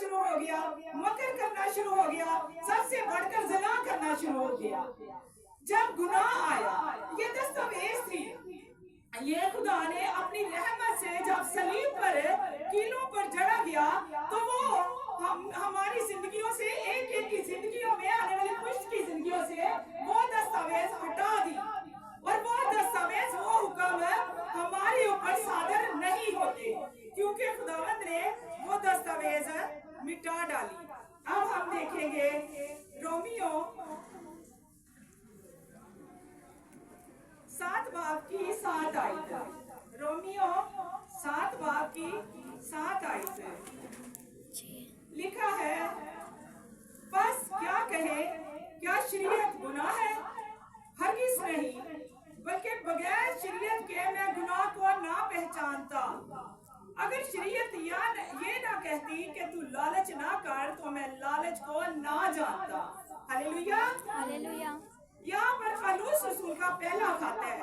شروع ہو گیا, مکر کرنا شروع ہو گیا, سب سے بڑھ کر زنا کرنا شروع ہو گیا. جب گناہ آیا, یہ دستاویز تھی, یہ خدا نے اپنی رحمت سے جب صلیب پر کیلوں پر جڑا گیا تو وہ ہماری زندگیوں سے, ایک ایک کی زندگیوں میں آنے والی پشت کی زندگیوں سے وہ دستاویز ہٹا دی, اور وہ دستاویز, وہ حکم ہمارے اوپر صادر نہیں ہوتے, کیونکہ خداوند نے وہ دستاویز مٹا ڈالی. اب ہم دیکھیں گے رومیو 7 باب کی 7 آیت, رومیو 7 باب کی 7 آیت لکھا ہے, بس کیا کہے, کیا شریعت گناہ ہے؟ ہرگز نہیں, بلکہ بغیر شریعت کے میں گناہ کو نہ پہچانتا. اگر شریعت یہ نہ کہتی کہ تو لالچ نہ کر تو میں لالچ کو نہ جانتا. ہلیلویا, ہلیلویا. یہاں پر پولس رسول کا پہلا خط ہے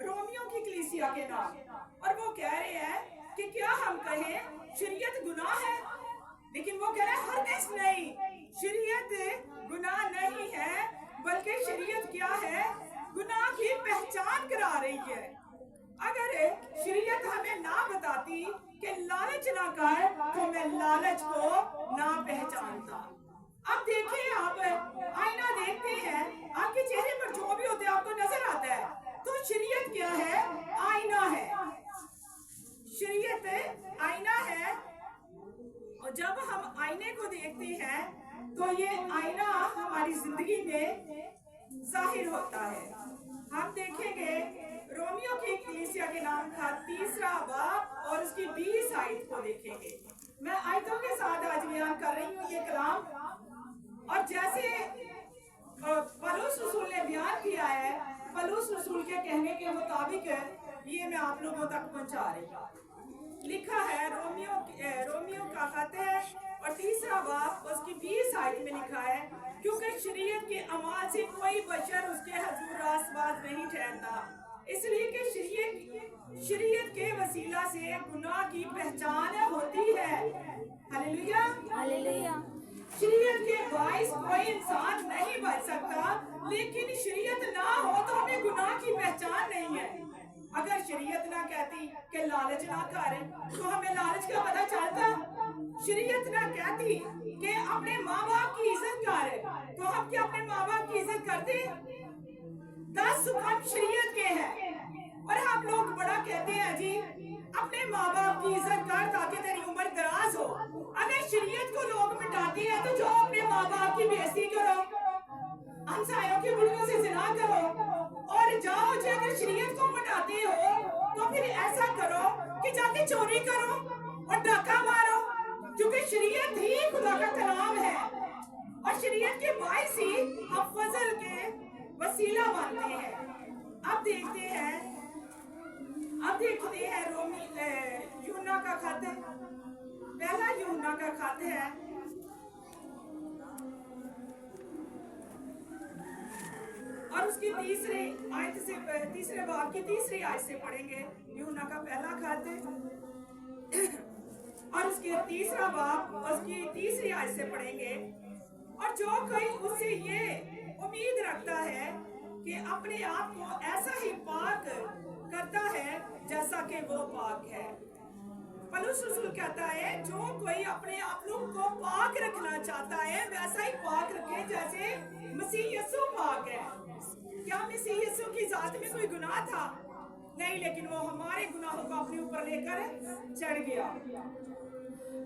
رومیو کی کلیسیا کے نام, اور وہ کہہ رہے ہیں کہ کیا ہم کہیں شریعت گناہ ہے, لیکن وہ کہہ رہے ہیں ہرگز نہیں, شریعت گناہ نہیں ہے, بلکہ شریعت کیا ہے, گناہ کی پہچان کرا رہی ہے. اگر شریعت ہمیں نہ بتاتی کہ لالچ نہ کر تو میں لالچ کو نہ پہچانتا. اب دیکھیں, آپ آئینہ دیکھتے ہیں, آپ کے چہرے پر جو بھی ہوتے ہیں آپ کو نظر آتا ہے, تو شریعت کیا ہے, آئینہ ہے. شریعت آئینہ ہے, اور جب ہم آئینے کو دیکھتے ہیں تو یہ آئینہ ہماری زندگی میں ظاہر ہوتا ہے. ہم دیکھیں گے رومیو کی کلیسیا کے نام کا 3 باب اور اس کی 20 آیت کو دیکھیں گے. میں آیتوں کے ساتھ آج بیان کر رہی ہوں یہ کلام, اور جیسے پولس رسول نے بیان کیا ہے, پولس رسول کے کہنے کے مطابق یہ میں آپ لوگوں تک پہنچا رہی ہوں. لکھا ہے رومیو کا خط ہے اور 3 باب اس کی 20 آیت میں لکھا ہے, کیونکہ شریعت کے اعمال سے کوئی بشر اس کے حضور راست باز نہیں ٹھہرتا, اس لیے کہ شریعت کے وسیلہ سے گناہ کی پہچان ہوتی ہے. ہلیلویا, ہلیلویا. شریعت کے باعث کوئی انسان نہیں بچ سکتا, لیکن شریعت نہ ہو تو ہمیں گناہ کی پہچان نہیں ہے. اگر شریعت نہ کہتی کہ لالچ نہ کریں تو ہمیں لالچ کا پتہ چلتا. شریعت نہ کہتی کہ اپنے ماں باپ کی عزت کر تو ہم کیا اپنے ماں باپ کی عزت کرتے؟ 10 حکم شریعت کے ہیں, اور ہم لوگ بڑا کہتے ہیں جی اپنے ماں باپ کی عزت کر تاکہ تیری عمر دراز ہو. اگر شریعت کو لوگ مٹاتے ہیں تو جاؤ اپنے ماں باپ کی بے عزتی کرو, ہمسایوں کی بڑیوں سے زنا کرو, اور جاؤ جو اگر شریعت کو مٹاتے ہو تو پھر ایسا کرو کہ جا کے چوری کرو اور ڈاکہ مارو, کیونکہ شریعت ہی خدا کا کلام ہے, اور شریعت کے باعث ہی ہم فضل کے وسیلہ بنتے ہیں. اب دیکھتے ہیں یوحنا کا خط, پہلا یوحنا کا خط ہے اور اس کی 3 باب کی 3 آیت سے پڑھیں گے. یوحنا کا پہلا خط اور اس کے 3 باب اس کی 3 آیت سے پڑھیں گے. اور جو کوئی اس سے یہ امید رکھتا ہے کہ اپنے آپ کو ایسا ہی پاک کرتا ہے جیسا کہ وہ پاک ہے. پولس رسول کہتا ہے جو کوئی اپنے آپ کو پاک رکھنا چاہتا ہے ویسا ہی پاک رکھے جیسے مسیح یسوع پاک ہے. کیا مسیح یسوع کی ذات میں کوئی گناہ تھا؟ نہیں, لیکن وہ ہمارے گناہوں کو اپنے اوپر لے کر چڑھ گیا.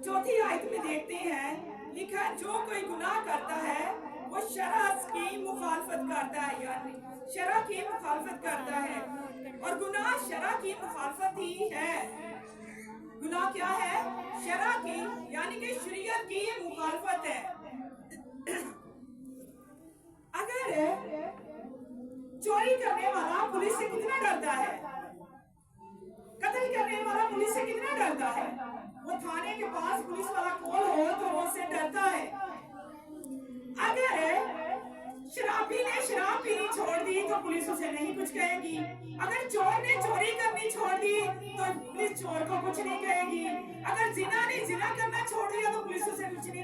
4 آیت میں دیکھتے ہیں لکھا ہے جو کوئی گناہ کرتا ہے وہ شرع کی مخالفت کرتا ہے, یعنی شرع کی مخالفت کرتا ہے, اور گناہ شرع کی مخالفت ہی ہے. گناہ کیا ہے؟ شرع کی, یعنی کہ شریعت کی مخالفت ہے. اگر چوری کرنے والا پولیس سے کتنا ڈرتا ہے, قتل کرنے والا پولیس سے کتنا ڈرتا ہے, وہ تھانے کے پاس پولیس والا کال ہو تو وہ اس سے ڈرتا ہے. اگر شرابی نے شراب پینی چھوڑ دی تو پولیس اسے نہیں کچھ کہے گی. اگر چور نے چوری کرنی چھوڑ دی تو پولیس چور کو کچھ نہیں کہے گی. اگر زنا نے زنا کرنا چھوڑ دیا تو پولیس اسے کچھ نہیں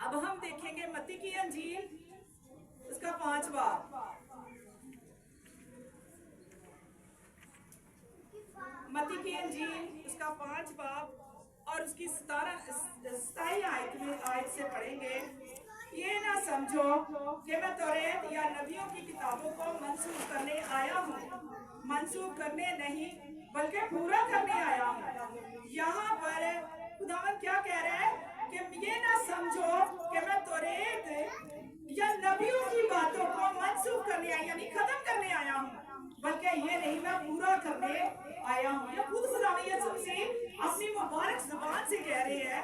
اب ہم دیکھیں گے متی کی انجیل اس کا 5 باب، متی کی انجیل اس کا 5 باب اور اس کی 27 آیت سے پڑھیں گے. یہ نہ سمجھو کہ میں توریت یا نبیوں کی کتابوں کو منسوخ کرنے آیا ہوں، منسوخ کرنے نہیں بلکہ پورا کرنے آیا ہوں. یہاں پر خداوند کیا کہہ رہا ہے کہ یہ نہ سمجھو کہ میں توریت یا نبیوں کی باتوں کو منسوخ کرنے آیا یعنی ختم کرنے آیا ہوں، بلکہ یہ نہیں میں پورا کرنے آیا ہوں. یہ خود خداوند یسوع مسیح اپنی مبارک زبان سے کہہ رہے ہیں.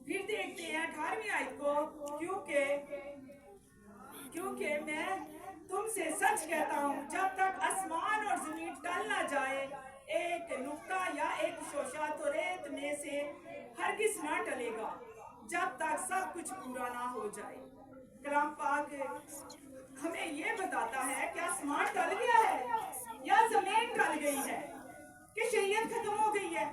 پھر دیکھتے ہیں 18ویں آیت کو، کیونکہ میں تم سے سچ کہتا ہوں جب تک آسمان اور زمین ٹل نہ جائے ایک نقطہ یا ایک شوشہ توریت میں سے ہرگز نہ ٹلے گا جب تک سب کچھ پورا نہ ہو جائے. کلام پاک ہمیں یہ بتاتا ہے کہ آسمان ٹل گیا ہے یا زمین ٹل گئی ہے، کہ شریعت ختم ہو گئی ہے،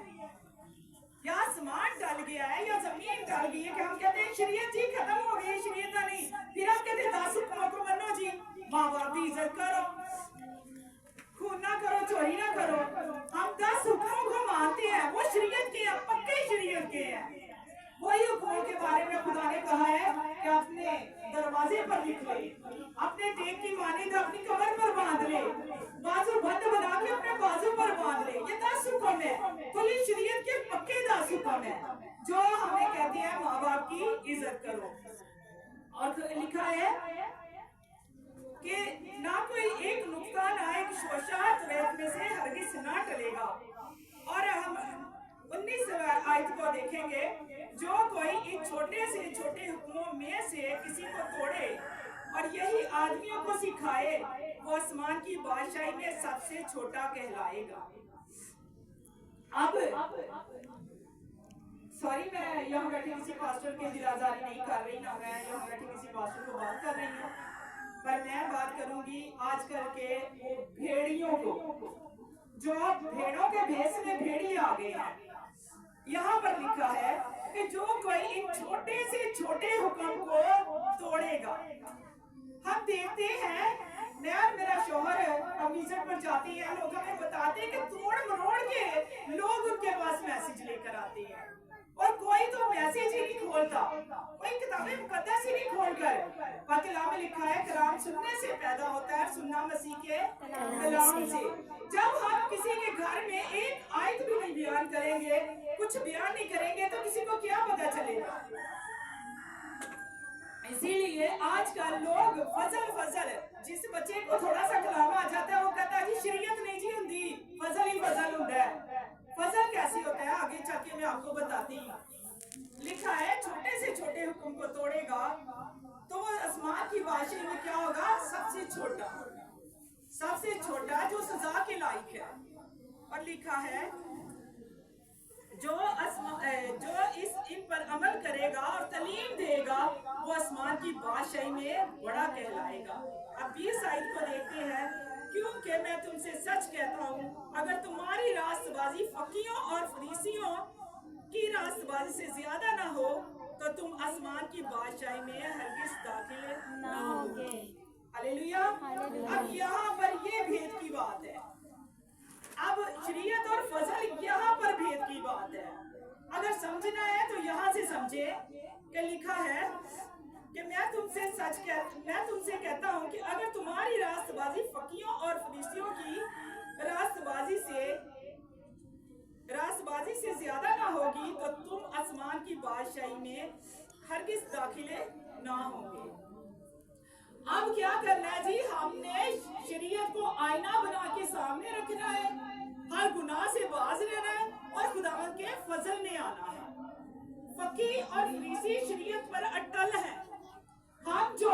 یا آسمان ٹل گیا ہے یا زمین ٹل گئی ہے. کہ ہم کہتے ہیں شریعت جی ختم ہو گئی ہے، شریعت نہیں. پھر ہم کہتے ہیں 10 حکموں کو منو جی، ماں باپ کی عزت کرو، خون نہ کرو، چوری نہ کرو. ہم 10 حکموں کو مانتے ہیں، وہ شریعت کے ہیں، پکے شریعت کے ہیں. وہی حکموں کے بارے میں خدا نے کہا ہے کہ اپنے دروازے پر لکھ لے، اپنے ٹیک کی مانند اپنی کمر پر باندھ لے، بازو بند بنا کے اپنے بازو پر باندھ لے. یہ 10 حکم ہے، تو یہ شریعت کے پکے 10 حکم ہے جو ہمیں کہتے ہیں ماں باپ کی عزت کرو. اور لکھا ہے کہ نہ کوئی ایک نقطہ نہ ایک شوشہ توریت میں سے ہرگز نہ ٹلے گا. اور ہم 19 آیت کو دیکھیں گے، جو کوئی ان چھوٹے سے چھوٹے حکموں میں سے کسی کو توڑے اور یہی آدمیوں کو سکھائے وہ آسمان کی بادشاہی میں سب سے چھوٹا کہلائے گا. اب سوری میں یہاں بیٹھے کسی پاسٹر کی دل آزاری نہیں کر رہی، نہ میں یہاں بیٹھے کسی پاسٹر کو بات کر رہی ہوں، پر میں بات کروں گی آج کل کے بھیڑیوں کو جو بھیڑوں کے بھیس میں بھیڑی آ گئے ہیں. یہاں پر لکھا ہے کہ جو کوئی ان چھوٹے سے چھوٹے حکم کو توڑے گا. ہم دیکھتے ہیں میں اور میرا شوہر ہم وزٹ پر جاتے ہیں، لوگ ہمیں بتاتے ہیں کہ توڑ مروڑ کے لوگ ان کے پاس میسج لے کر آتے ہیں، اور کوئی تو میسج ہی نہیں کھولتا، کوئی کتاب مقدس ہی نہیں کھول کر. پاک کلام میں لکھا ہے کلام سننے سے پیدا ہوتا ہے، سننا مسیح کے کلام سے. جب ہم کسی کے گھر میں ایک آیت بھی نہیں بیان کریں گے، کچھ بیان نہیں کریں گے، تو کسی کو کیا پتا چلے گا؟ اسی لیے آج کل لوگ فضل جس بچے کو تھوڑا سا کلام آ جاتا ہے وہ کہتا ہے جی شریعت نہیں جی ہوندی، فضل ہی فضل ہوتا ہے. فضل کیسی ہوتا ہے آگے چل کے میں آپ کو بتاتی ہوں. لکھا ہے چھوٹے سے چھوٹے حکم کو توڑے گا تو وہ آسمان کی بادشاہی میں کیا ہوگا؟ سب سے چھوٹا جو سزا کے لائق ہے. اور لکھا ہے جو ان پر عمل کرے گا اور تعلیم دے گا وہ آسمان کی بادشاہی میں بڑا کہلائے گا. اب 20 آیت کو دیکھتے ہیں، کیونکہ میں تم سے سچ کہتا ہوں اگر تمہاری راست بازی فقیوں اور فریسیوں کی راست بازی سے زیادہ نہ ہو تو تم آسمان کی بادشاہی میں ہرگز داخل نہ ہوگے. ہلیلویا. اب یہاں پر یہ بھید کی بات ہے. اب شریعت اور فضل یہاں پر بھید کی بات ہے. اگر سمجھنا ہے تو یہاں سے سمجھے کہ لکھا ہے کہ میں تم سے کہتا ہوں کہ اگر تمہاری راست بازی فقیوں اور فریسیوں کی راست بازی سے زیادہ نہ ہوگی تو تم آسمان کی بادشاہی میں ہرگز داخل نہ ہوں گے. اب کیا کرنا ہے جی؟ ہم نے شریعت کو آئینہ بنا کے سامنے رکھنا ہے، ہر گناہ سے باز رہنا ہے اور خداوند کے فضل میں آنا ہے. فقی اور فریسی شریعت پر اٹل ہیں، ہم جو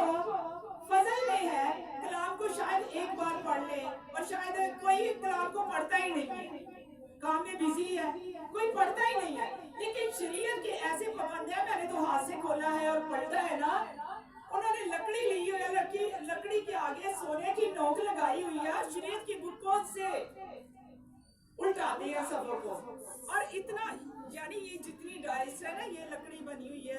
فضل میں ہے کلام کو شاید ایک بار پڑھ لیں، اور شاید کوئی کلام کو پڑھتا ہی نہیں ہے، کام میں بزی ہے، کوئی پڑھتا ہی نہیں ہے. لیکن شریعت کے ایسے پابند ہیں، میں نے تو ہاتھ سے کھولا ہے اور پڑھتا ہے نا، انہوں نے لکڑی لی ہوئی ہے، لکڑی کے آگے سونے کی نوک لگائی ہوئی ہے، شریعت کی بکوں سے الٹاتے ہیں سبوں کو. اور اتنا یعنی یہ جتنی ڈائس ہے نا، یہ لکڑی بنی ہوئی ہے